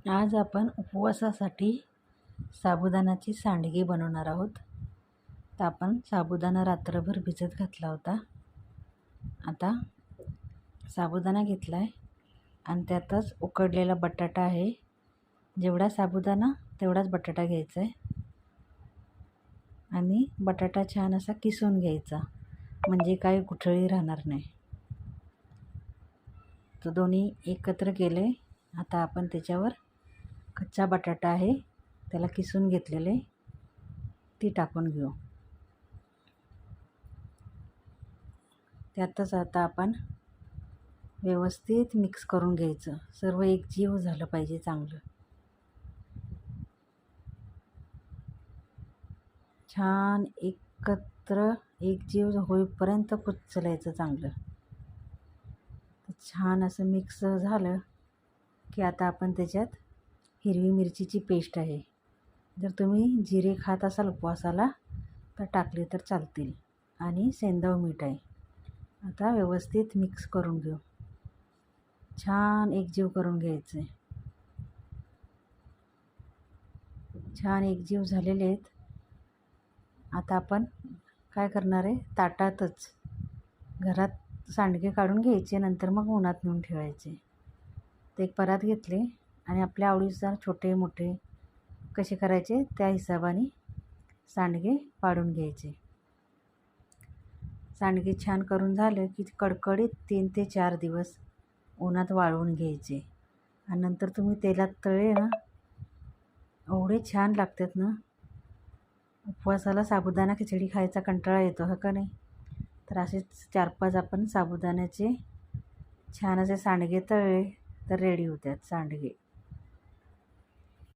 आज आपण उपवासासाठी साबुदाण्याची सांडगी बनवणार आहोत. तर आपण साबुदाणा रात्रभर भिजत घातला होता. आता साबुदाणा घेतला आहे आणि त्यातच उकडलेला बटाटा आहे. जेवढा साबुदाणा तेवढाच बटाटा घ्यायचा आहे आणि बटाटा छान असा किसून घ्यायचा, म्हणजे काही गुठळी राहणार नाही. तर दोन्ही एकत्र केले. आता आपण त्याच्यावर कच्चा बटाटा आहे त्याला किसून घेतलेले ती टाकून घेऊ. त्यातच आता आपण व्यवस्थित मिक्स करून घ्यायचं. सर्व एकजीव झालं पाहिजे चांगलं. छान एकत्र एकजीव होईपर्यंत कुचलायचं चांगलं. छान असं मिक्स झालं की आता आपण त्याच्यात हिरवी मिरचीची पेस्ट आहे. जर तुम्ही जिरे खात असाल उपवासाला तर टाकले तर चालतील, आणि सेंधव मीठ आहे. आता व्यवस्थित मिक्स करून घेऊ. छान एकजीव करून घ्यायचं आहे. छान एकजीव झालेले आहेत. आता आपण काय करणार आहे, ताटातच घरात सांडगे काढून घ्यायचे, नंतर मग उन्हात नेऊन ठेवायचे. ते एक परात घेतले आणि आपल्या आवडीनुसार छोटे मोठे कसे करायचे त्या हिशोबाने सांडगे पाडून घ्यायचे. सांडगे छान करून झालं की कडकडीत 3 ते 4 दिवस उन्हात वाळवून घ्यायचे आणि नंतर तुम्ही तेलात तळले ना, एवढे छान लागतात ना. उपवासाला साबुदाणा खिचडी खायचा कंटाळा येतो, हा का नाही? तर असेच 4-5 आपण साबुदाण्याचे छान असे सांडगे तळले तर रेडी होतात सांडगे.